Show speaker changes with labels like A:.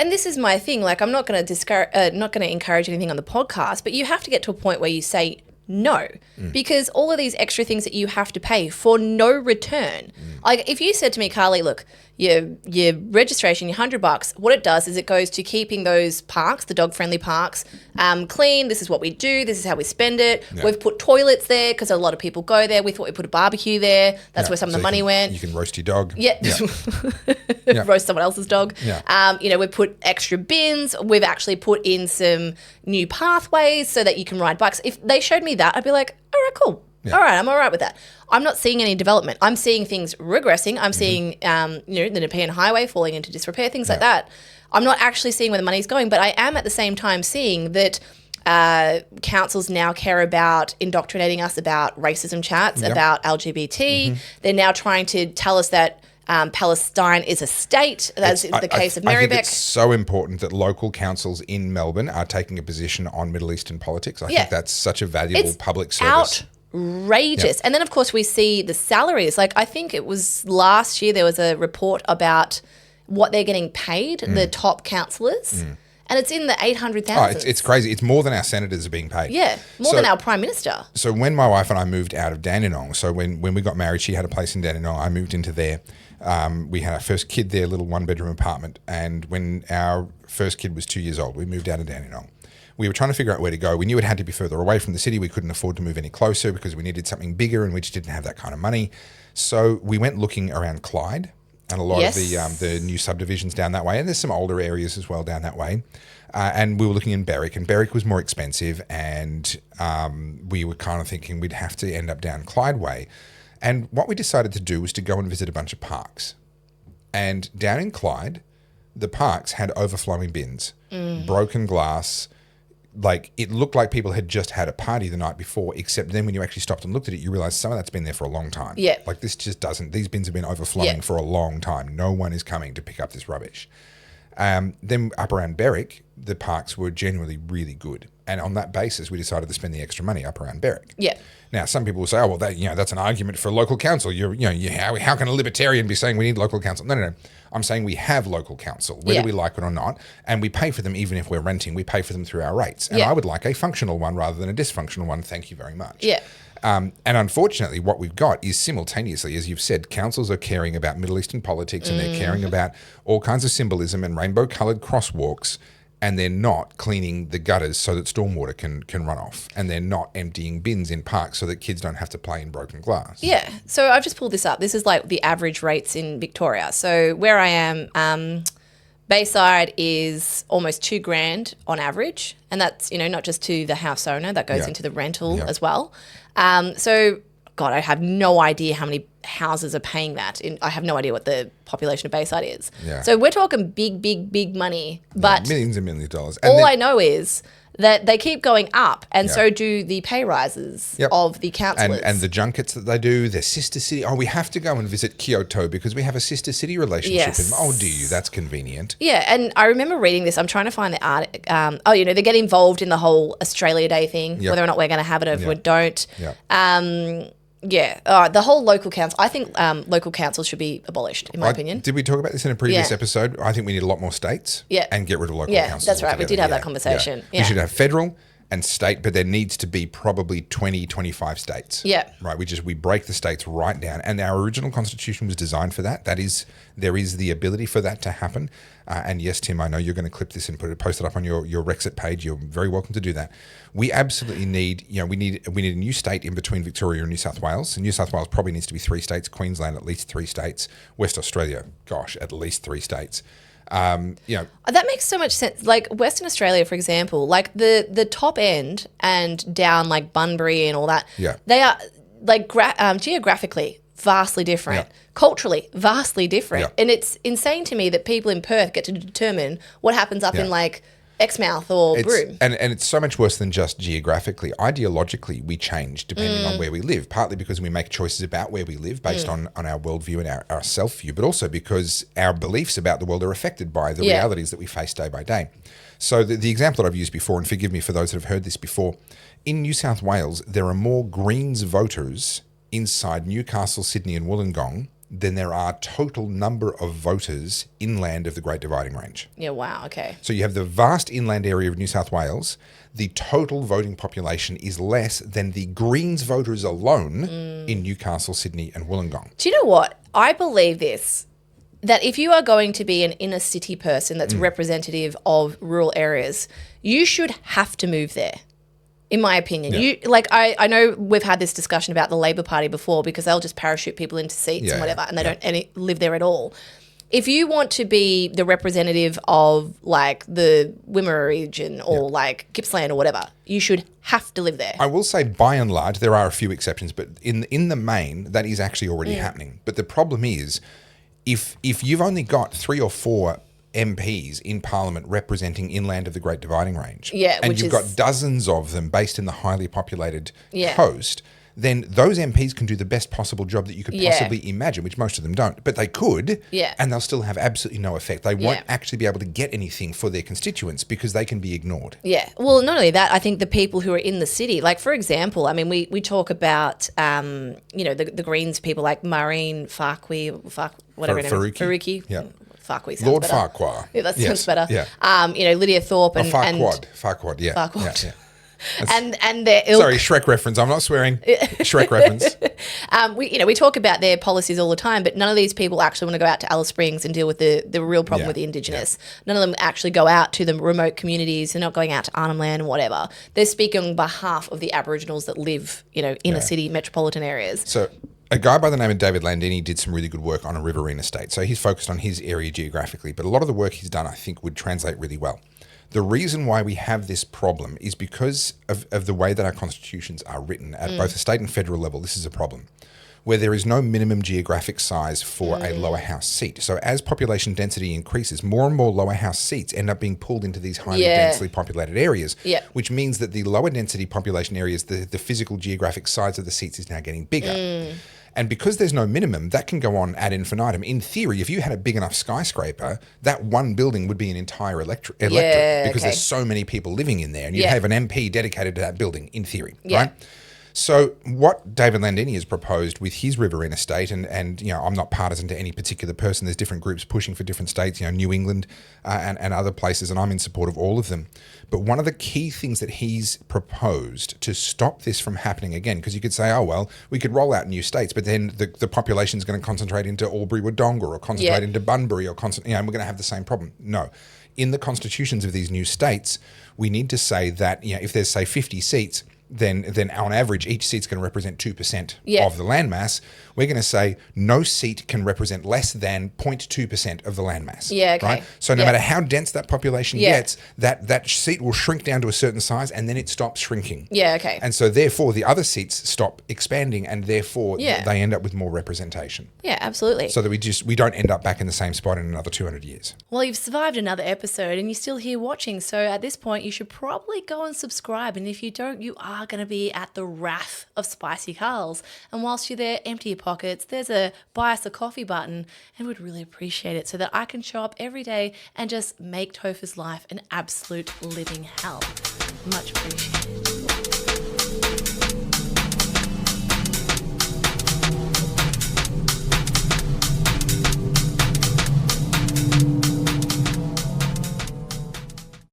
A: and this is my thing, like I'm not going to not going to encourage anything on the podcast, but you have to get to a point where you say no, because all of these extra things that you have to pay for no return. Like if you said to me, Carly, look, your registration, your $100, what it does is it goes to keeping those parks, the dog-friendly parks, clean. This is what we do. This is how we spend it. Yeah. We've put toilets there because a lot of people go there. We thought we put a barbecue there. That's where some of the money went.
B: You can roast your dog.
A: Yeah. Roast someone else's dog.
B: Yeah.
A: We've put extra bins. We've actually put in some new pathways so that you can ride bikes. If they showed me that, I'd be like, all right, cool. Yeah. All right, I'm all right with that. I'm not seeing any development. I'm seeing things regressing. I'm seeing, the Nepean Highway falling into disrepair, things like that. I'm not actually seeing where the money's going, but I am at the same time seeing that councils now care about indoctrinating us about racism chats, about LGBT. They're now trying to tell us that Palestine is a state. That's the case of Meribek.
B: I think it's so important that local councils in Melbourne are taking a position on Middle Eastern politics. I think that's such a valuable public service.
A: Outrageous. And then, of course, we see the salaries. Like, I think it was last year there was a report about what they're getting paid, the top councillors, and it's in the 800,000.
B: It's crazy. It's more than our senators are being paid.
A: Yeah, more than our Prime Minister.
B: So when my wife and I moved out of Dandenong, so when we got married, she had a place in Dandenong, I moved into there. We had our first kid there, a little one-bedroom apartment, and when our first kid was 2 years old, we moved out of Dandenong. We were trying to figure out where to go. We knew it had to be further away from the city. We couldn't afford to move any closer because we needed something bigger and we just didn't have that kind of money. So we went looking around Clyde and a lot of the new subdivisions down that way. And there's some older areas as well down that way. And we were looking in Berwick, and Berwick was more expensive. And we were kind of thinking we'd have to end up down Clyde way. And what we decided to do was to go and visit a bunch of parks. And down in Clyde, the parks had overflowing bins, broken glass. Like, it looked like people had just had a party the night before, except then when you actually stopped and looked at it, you realize some of that's been there for a long time.
A: Yeah.
B: Like, this just doesn't, these bins have been overflowing for a long time. No one is coming to pick up this rubbish. Then up around Berwick, the parks were generally really good. And on that basis, we decided to spend the extra money up around Berwick.
A: Yeah.
B: Now, some people will say, oh, well, that's an argument for local council. How can a libertarian be saying we need local council? No. I'm saying we have local council, whether we like it or not, and we pay for them even if we're renting. We pay for them through our rates. And I would like a functional one rather than a dysfunctional one. Thank you very much.
A: Yeah.
B: And unfortunately, what we've got is simultaneously, as you've said, councils are caring about Middle Eastern politics and they're caring about all kinds of symbolism and rainbow-coloured crosswalks, and they're not cleaning the gutters so that stormwater can run off, and they're not emptying bins in parks so that kids don't have to play in broken glass.
A: Yeah. So I've just pulled this up. This is like the average rates in Victoria. So where I am, Bayside is almost $2,000 on average, and that's not just to the house owner, that goes into the rental as well. So God, I have no idea how many houses are paying that. I have no idea what the population of Bayside is.
B: Yeah.
A: So we're talking big money, but
B: millions and millions of dollars.
A: And all I know is that they keep going up, and so do the pay rises of the councillors.
B: And the junkets that they do, their sister city. Oh, we have to go and visit Kyoto because we have a sister city relationship.
A: Yes.
B: Oh, do you? That's convenient.
A: Yeah, and I remember reading this. I'm trying to find the art. They get involved in the whole Australia Day thing, whether or not we're going to have it or if we don't. The whole local council. I think local councils should be abolished, in my opinion.
B: Did we talk about this in a previous episode? I think we need a lot more states and get rid of local councils.
A: Yeah, that's right. We did have that conversation.
B: We should have federal and state, but there needs to be probably 20, 25 states.
A: Yeah.
B: Right. We break the states right down. And our original constitution was designed for that. There is the ability for that to happen. And yes, Tim, I know you're going to clip this and post it up on your Rexit page. You're very welcome to do that. We absolutely need, we need a new state in between Victoria and New South Wales. And New South Wales probably needs to be 3 states. Queensland, at least 3 states. West Australia, gosh, at least 3 states.
A: That makes so much sense. Like Western Australia, for example, like the top end and down like Bunbury and all that.
B: Yeah.
A: They are like geographically vastly different, culturally vastly different, and it's insane to me that people in Perth get to determine what happens up in like Exmouth or Broome.
B: And it's so much worse than just geographically. Ideologically, we change depending on where we live, partly because we make choices about where we live based on our worldview and our self-view, but also because our beliefs about the world are affected by the realities that we face day by day. So the example that I've used before, and forgive me for those that have heard this before, in New South Wales, there are more Greens voters inside Newcastle, Sydney and Wollongong than there are total number of voters inland of the Great Dividing Range.
A: Yeah, wow, okay.
B: So you have the vast inland area of New South Wales. The total voting population is less than the Greens voters alone in Newcastle, Sydney and Wollongong.
A: Do you know what? I believe this, that if you are going to be an inner city person that's representative of rural areas, you should have to move there. In my opinion, I know we've had this discussion about the Labor Party before because they'll just parachute people into seats and whatever, and they don't live there at all. If you want to be the representative of like the Wimmera region or like Gippsland or whatever, you should have to live there.
B: I will say, by and large, there are a few exceptions, but in the main, that is actually already happening. But the problem is, if you've only got 3 or 4 MPs in Parliament representing inland of the Great Dividing Range, and you've got dozens of them based in the highly populated coast, then those MPs can do the best possible job that you could possibly imagine, which most of them don't. But they could, and they'll still have absolutely no effect. They won't actually be able to get anything for their constituents because they can be ignored.
A: Yeah. Well, not only that, I think the people who are in the city, like, for example, I mean, we talk about, the Greens people like Maureen whatever her name is. Faruqi.
B: Yeah.
A: Farquhar sounds
B: Lord
A: better.
B: Farquhar.
A: Yeah, that sounds better.
B: Yeah.
A: Lydia Thorpe and
B: Farquhar, yeah.
A: Farquhar.
B: Yeah.
A: And their ilk.
B: Sorry, Shrek reference. I'm not swearing. Shrek reference.
A: We talk about their policies all the time, but none of these people actually want to go out to Alice Springs and deal with the real problem with the Indigenous. None of them actually go out to the remote communities. They're not going out to Arnhem Land and whatever. They're speaking on behalf of the Aboriginals that live, inner city metropolitan areas.
B: So a guy by the name of David Landini did some really good work on a riverine estate. So he's focused on his area geographically, but a lot of the work he's done, I think, would translate really well. The reason why we have this problem is because of the way that our constitutions are written at both the state and federal level. This is a problem where there is no minimum geographic size for a lower house seat. So as population density increases, more and more lower house seats end up being pulled into these highly densely populated areas, which means that the lower density population areas, the physical geographic size of the seats is now getting bigger. And because there's no minimum, that can go on ad infinitum. In theory, if you had a big enough skyscraper, that one building would be an entire electorate because there's so many people living in there. And you'd have an MP dedicated to that building, in theory, right? So what David Landini has proposed with his riverine estate, and I'm not partisan to any particular person. There's different groups pushing for different states, New England and other places, and I'm in support of all of them. But one of the key things that he's proposed to stop this from happening again, because you could say, oh, well, we could roll out new states, but then the population is going to concentrate into Albury-Wodonga or concentrate into Bunbury or and we're going to have the same problem. No. In the constitutions of these new states, we need to say that if there's, say, 50 seats, then on average, each seat's going to represent 2% of the landmass. We're going to say no seat can represent less than 0.2% of the landmass.
A: Yeah, okay.
B: Right? So no matter how dense that population gets, that seat will shrink down to a certain size and then it stops shrinking.
A: Yeah, okay.
B: And so therefore the other seats stop expanding and therefore they end up with more representation.
A: Yeah, absolutely.
B: So that we don't end up back in the same spot in another 200 years.
A: Well, you've survived another episode and you're still here watching. So at this point, you should probably go and subscribe. And if you don't, you are going to be at the wrath of Spicy Carls. And whilst you're there, empty your pockets. There's a buy us a coffee button and would really appreciate it so that I can show up every day and just make Topher's life an absolute living hell. Much appreciated.